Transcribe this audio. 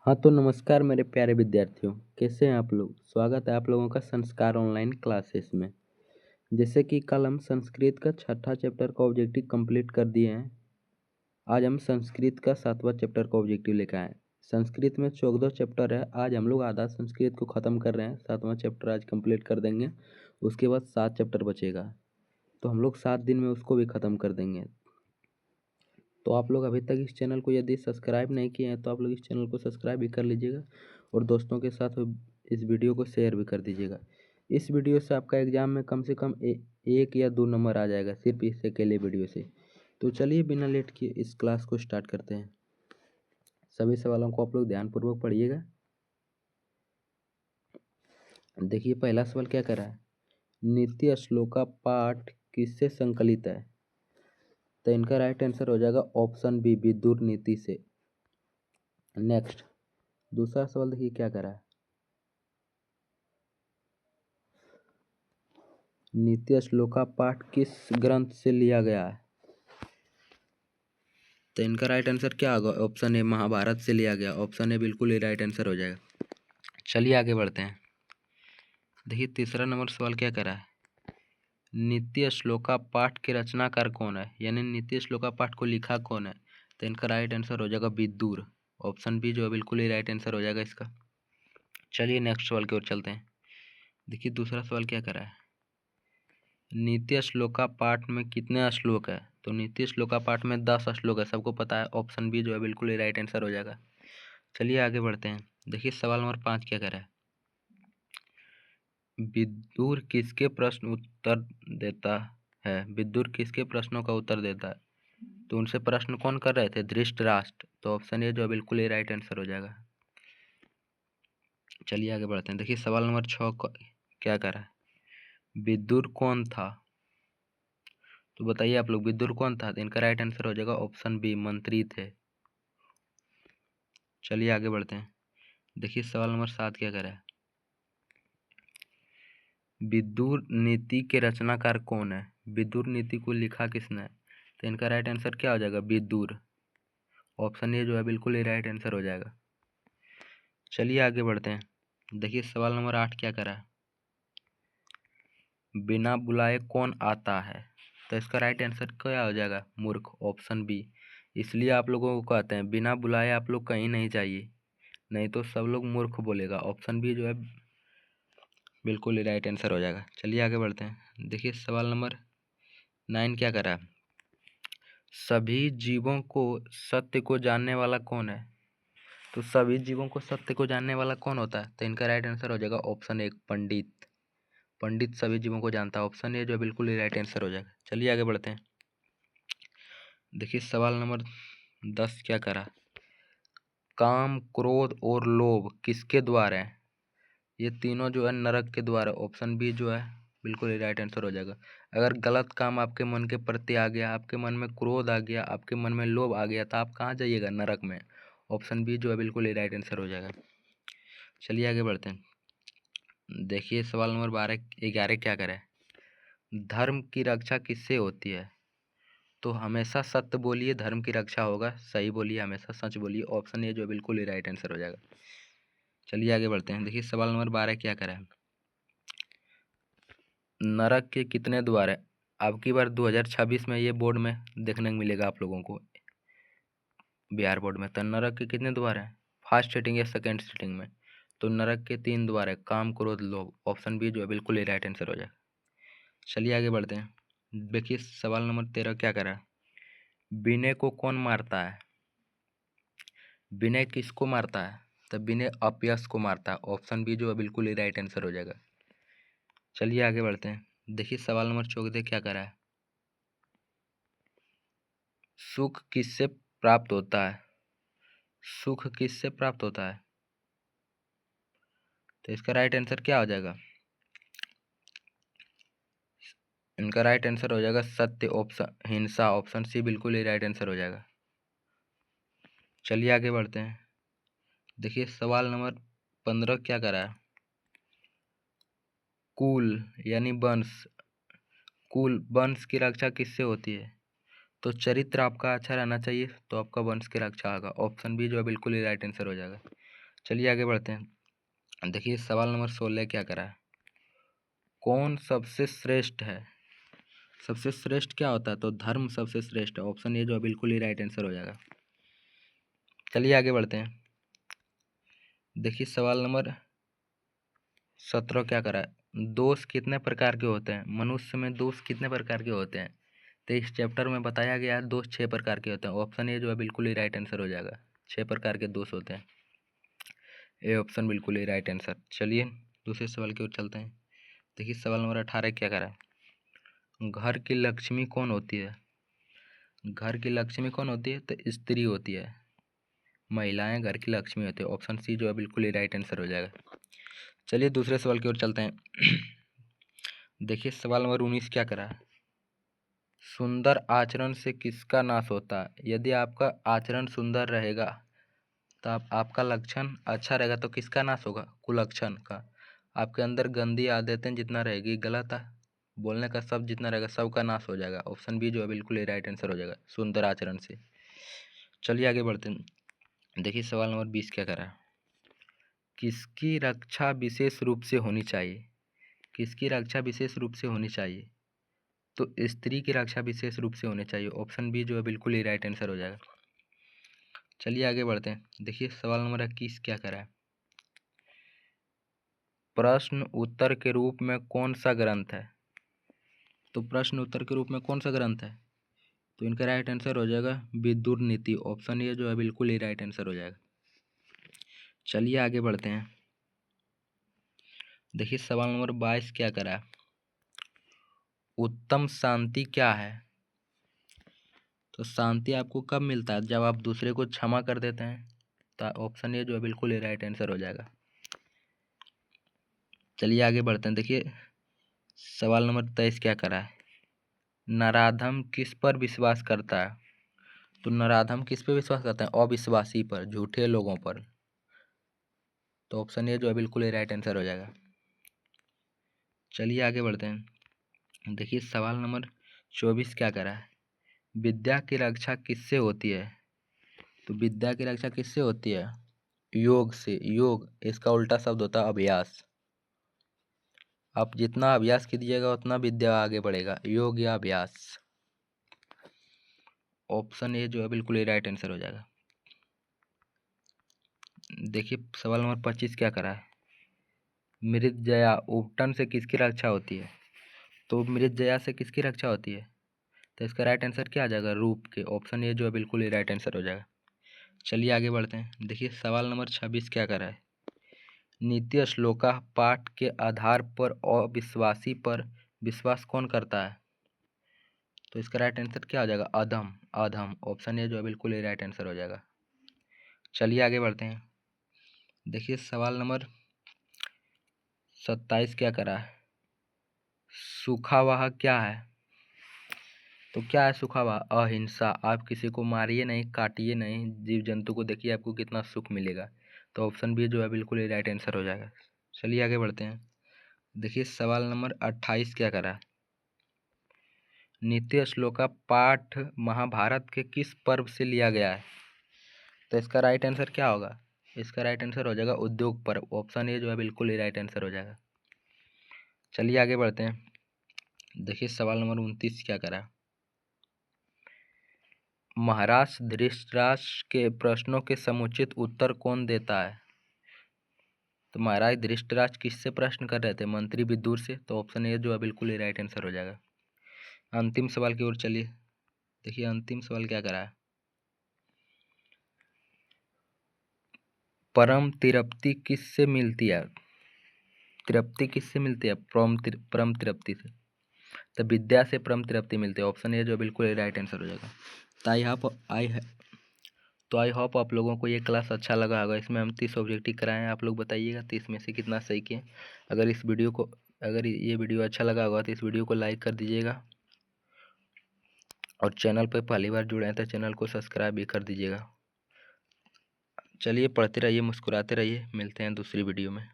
हाँ तो नमस्कार मेरे प्यारे विद्यार्थियों, कैसे हैं आप लोग। स्वागत है आप लोगों का संस्कार ऑनलाइन क्लासेस में। जैसे कि कल हम संस्कृत का छठा चैप्टर का ऑब्जेक्टिव कंप्लीट कर दिए हैं। आज हम संस्कृत का सातवां चैप्टर का ऑब्जेक्टिव लेकर आए हैं। संस्कृत में 14 चैप्टर है। आज हम लोग आधा संस्कृत को ख़त्म कर रहे हैं। सातवां चैप्टर आज कंप्लीट कर देंगे। उसके बाद 7 चैप्टर बचेगा, तो हम लोग 7 दिन में उसको भी ख़त्म कर देंगे। तो आप लोग अभी तक इस चैनल को यदि सब्सक्राइब नहीं किए हैं तो आप लोग इस चैनल को सब्सक्राइब भी कर लीजिएगा और दोस्तों के साथ इस वीडियो को शेयर भी कर दीजिएगा। इस वीडियो से आपका एग्ज़ाम में कम से कम 1 या 2 नंबर आ जाएगा, सिर्फ इस अकेले वीडियो से। तो चलिए बिना लेट किए इस क्लास को स्टार्ट करते हैं। सभी सवालों को आप लोग ध्यानपूर्वक पढ़िएगा। देखिए पहला सवाल क्या कर रहा है, नित्य श्लोका पाठ किससे संकलित है। तो इनका राइट आंसर हो जाएगा ऑप्शन बी, विदुर नीति से। नेक्स्ट दूसरा सवाल देखिए क्या करा है, नित्य श्लोका पाठ किस ग्रंथ से लिया गया है। तो इनका राइट आंसर क्या होगा, ऑप्शन ए महाभारत से लिया गया। ऑप्शन ए बिल्कुल ही राइट आंसर हो जाएगा। चलिए आगे बढ़ते हैं। देखिए तीसरा नंबर सवाल क्या करा है, नित्य श्लोका पाठ के रचनाकार कौन है, यानी नित्य श्लोका पाठ को लिखा कौन है। तो इनका राइट आंसर हो जाएगा विदुर। ऑप्शन बी जो है बिल्कुल ही राइट आंसर हो जाएगा इसका। चलिए नेक्स्ट सवाल की ओर चलते हैं। देखिए दूसरा सवाल क्या करा है, नित्य श्लोका पाठ में कितने श्लोक है। तो नित्य श्लोका पाठ में 10 श्लोक है, सबको पता है। ऑप्शन बी जो है बिल्कुल ही राइट आंसर हो जाएगा। चलिए आगे बढ़ते हैं। देखिए सवाल नंबर 5 क्या करा है, विदुर किसके प्रश्न उत्तर देता है। विदुर किसके प्रश्नों का उत्तर देता है। तो उनसे प्रश्न कौन कर रहे थे, धृतराष्ट्र। तो ऑप्शन ए जो है बिल्कुल ही राइट आंसर हो जाएगा। चलिए आगे बढ़ते हैं। देखिए सवाल नंबर 6 क्या करा है, विदुर कौन था। तो बताइए आप लोग विदुर कौन था। तो इनका राइट आंसर हो जाएगा ऑप्शन बी, मंत्री थे। चलिए आगे बढ़ते हैं। देखिए सवाल नंबर 7 क्या करा है, विदुर नीति के रचनाकार कौन है। विदुर नीति को लिखा किसने है। तो इनका राइट आंसर क्या हो जाएगा, विदुर। ऑप्शन ए जो है बिल्कुल ही राइट आंसर हो जाएगा। चलिए आगे बढ़ते हैं। देखिए सवाल नंबर 8 क्या करा है, बिना बुलाए कौन आता है। तो इसका राइट आंसर क्या हो जाएगा, मूर्ख। Option B. इसलिए आप लोगों को कहते हैं बिना बुलाए आप लोग कहीं नहीं जाइए, नहीं तो सब लोग मूर्ख बोलेगा। ऑप्शन बी जो है बिल्कुल ही राइट आंसर हो जाएगा। चलिए आगे बढ़ते हैं। देखिए सवाल नंबर 9 क्या करा है, सभी जीवों को सत्य को जानने वाला कौन है। तो सभी जीवों को सत्य को जानने वाला कौन होता है। तो इनका राइट आंसर हो जाएगा ऑप्शन ए, पंडित। पंडित सभी जीवों को जानता है। ऑप्शन ए जो बिल्कुल ही राइट आंसर हो जाएगा। चलिए आगे बढ़ते हैं। देखिए सवाल नंबर 10 क्या करा, काम क्रोध और लोभ किसके द्वार है। ये तीनों जो है नरक के द्वार है। ऑप्शन बी जो है बिल्कुल ही राइट आंसर हो जाएगा। अगर गलत काम आपके मन के प्रति आ गया, आपके मन में क्रोध आ गया, आपके मन में लोभ आ गया, तो आप कहाँ जाइएगा, नरक में। ऑप्शन बी जो है बिल्कुल ही राइट आंसर हो जाएगा। चलिए आगे बढ़ते हैं। देखिए सवाल नंबर 11 क्या करें, धर्म की रक्षा किससे होती है। तो हमेशा सत्य बोलिए, धर्म की रक्षा होगा। सही बोलिए, हमेशा सच बोलिए। ऑप्शन ए जो बिल्कुल ही राइट आंसर हो जाएगा। चलिए आगे बढ़ते हैं। देखिए सवाल नंबर 12 क्या करें, नरक के कितने द्वार है। अब की बार 2026 में ये बोर्ड में देखने को मिलेगा आप लोगों को, बिहार बोर्ड में। तो नरक के कितने द्वार हैं, फर्स्ट सीटिंग या सेकंड सीटिंग में। तो नरक के 3 द्वार है, काम क्रोध लोभ। ऑप्शन बी जो है बिल्कुल ही राइट आंसर हो जाएगा। चलिए आगे बढ़ते हैं। देखिए सवाल नंबर 13 क्या करा, विनय को कौन मारता है। विनय किसको मारता है। तो विनय अपयश को मारता है। ऑप्शन बी जो है बिल्कुल ही राइट आंसर हो जाएगा। चलिए आगे बढ़ते हैं। देखिए सवाल नंबर 14 क्या करा है, सुख किससे प्राप्त होता है। सुख किससे प्राप्त होता है। तो इसका राइट आंसर क्या हो जाएगा, इनका राइट आंसर हो जाएगा सत्य। ऑप्शन हिंसा। ऑप्शन सी बिल्कुल ही राइट आंसर हो जाएगा। चलिए आगे बढ़ते हैं। देखिए सवाल नंबर 15 क्या करा है, कुल यानी वंश, कुल वंश की रक्षा किससे होती है। तो चरित्र आपका अच्छा रहना चाहिए तो आपका वंश की रक्षा होगा। ऑप्शन बी जो है बिल्कुल ही राइट आंसर हो जाएगा। चलिए आगे बढ़ते हैं। देखिए सवाल नंबर 16 क्या करा है, कौन सबसे श्रेष्ठ है। सबसे श्रेष्ठ क्या होता है, तो धर्म सबसे श्रेष्ठ है। ऑप्शन ए जो है बिल्कुल ही राइट आंसर हो जाएगा। चलिए आगे बढ़ते हैं। देखिए सवाल नंबर 17 क्या करा है, दोष कितने प्रकार के होते हैं। मनुष्य में दोष कितने प्रकार के होते हैं, तो इस चैप्टर में बताया गया है दोष 6 प्रकार के होते हैं। ऑप्शन ए जो है बिल्कुल ही राइट आंसर हो जाएगा। 6 प्रकार के दोष होते हैं, ए ऑप्शन बिल्कुल ही राइट आंसर। चलिए दूसरे सवाल की ओर चलते हैं। देखिए सवाल नंबर 18 क्या करा है, घर की लक्ष्मी कौन होती है। घर की लक्ष्मी कौन होती है, तो स्त्री होती है। महिलाएं घर की लक्ष्मी होती है। ऑप्शन सी जो है बिल्कुल ही राइट आंसर हो जाएगा। चलिए दूसरे सवाल की ओर चलते हैं। देखिए सवाल नंबर 19 क्या करा है, सुंदर आचरण से किसका नाश होता है। यदि आपका आचरण सुंदर रहेगा तो आपका लक्षण अच्छा रहेगा, तो किसका नाश होगा, कुलक्षण का। आपके अंदर गंदी आदतें जितना रहेगी, गलत बोलने का सब जितना रहेगा, सबका नाश हो जाएगा। ऑप्शन बी जो है बिल्कुल ही राइट आंसर हो जाएगा, सुंदर आचरण से। चलिए आगे बढ़ते हैं। देखिए सवाल नंबर 20 क्या करा है, किसकी रक्षा विशेष रूप से होनी चाहिए। किसकी रक्षा विशेष रूप से होनी चाहिए, तो स्त्री की रक्षा विशेष रूप से होनी चाहिए। ऑप्शन बी जो है बिल्कुल ही राइट आंसर हो जाएगा। चलिए आगे बढ़ते हैं। देखिए सवाल नंबर 21 क्या करा है, प्रश्न उत्तर के रूप में कौन सा ग्रंथ है। तो प्रश्न उत्तर के रूप में कौन सा ग्रंथ है, तो इनका राइट आंसर हो जाएगा विदुर नीति। ऑप्शन ए जो है बिल्कुल ही राइट आंसर हो जाएगा। चलिए आगे बढ़ते हैं। देखिए सवाल नंबर 22 क्या करा है, उत्तम शांति क्या है। तो शांति आपको कब मिलता है, जब आप दूसरे को क्षमा कर देते हैं। तो ऑप्शन ए जो है बिल्कुल ही राइट आंसर हो जाएगा। चलिए आगे बढ़ते हैं। देखिए सवाल नंबर 23 क्या करा है, नराधम किस पर विश्वास करता है। तो नराधम किस पे विश्वास करता है, अविश्वासी पर, झूठे लोगों पर। तो ऑप्शन ए जो है बिल्कुल ही राइट आंसर हो जाएगा। चलिए आगे बढ़ते हैं। देखिए सवाल नंबर 24 क्या करा है, विद्या की रक्षा किससे होती है। तो विद्या की रक्षा किससे होती है, योग से। योग इसका उल्टा शब्द होता है अभ्यास। आप जितना अभ्यास कीजिएगा उतना विद्या आगे बढ़ेगा, योग या अभ्यास। ऑप्शन ए जो है बिल्कुल ही राइट आंसर हो जाएगा। देखिए सवाल नंबर 25 क्या करा है, मृतजया उपटन से किसकी रक्षा होती है। तो मृतजया से किसकी रक्षा होती है, तो इसका राइट आंसर क्या आ जाएगा, रूप के। ऑप्शन ए जो है बिल्कुल ही राइट आंसर हो जाएगा। चलिए आगे बढ़ते हैं। देखिए सवाल नंबर 26 क्या करा है, नीति श्लोका पाठ के आधार पर अविश्वासी पर विश्वास कौन करता है। तो इसका राइट आंसर क्या आ जाएगा, अधम। अधम ऑप्शन ए जो है बिल्कुल ही राइट आंसर हो जाएगा। चलिए आगे बढ़ते हैं। देखिए सवाल नंबर 27 क्या करा है, सुखावाह क्या है। तो क्या है सुखावाह, अहिंसा। आप किसी को मारिए नहीं, काटिए नहीं, जीव जंतु को देखिए, आपको कितना सुख मिलेगा। तो ऑप्शन बी जो है बिल्कुल ही राइट आंसर हो जाएगा। चलिए आगे बढ़ते हैं। देखिए सवाल नंबर 28 क्या करा है, नित्य श्लोका पाठ महाभारत के किस पर्व से लिया गया है। तो इसका राइट आंसर क्या होगा, इसका राइट आंसर हो जाएगा उद्योग पर्व। ऑप्शन ए जो है बिल्कुल ही राइट आंसर हो जाएगा। चलिए आगे बढ़ते हैं। देखिए सवाल नंबर 29 क्या करा है, महाराज धृतराष्ट्र के प्रश्नों के समुचित उत्तर कौन देता है। तो महाराज धृतराष्ट्र किससे प्रश्न कर रहे थे, मंत्री विदुर से। तो ऑप्शन ए जो है बिल्कुल ही राइट आंसर हो जाएगा। अंतिम सवाल की ओर चलिए। देखिए अंतिम सवाल क्या करा है, परम तृप्ति किससे मिलती है। तृप्ति किससे मिलती है, परम तृप्ति से। तो विद्या से परम तृप्ति मिलती है। ऑप्शन ए जो बिल्कुल ही राइट आंसर हो जाएगा। तो आई होप आप लोगों को ये क्लास अच्छा लगा होगा। इसमें हम 30 ऑब्जेक्टिव कराए हैं, आप लोग बताइएगा 30 में से कितना सही किए। अगर ये वीडियो अच्छा लगा होगा तो इस वीडियो को लाइक कर दीजिएगा, और चैनल पर पहली बार जुड़े हैं तो चैनल को सब्सक्राइब भी कर दीजिएगा। चलिए पढ़ते रहिए, मुस्कुराते रहिए, मिलते हैं दूसरी वीडियो में।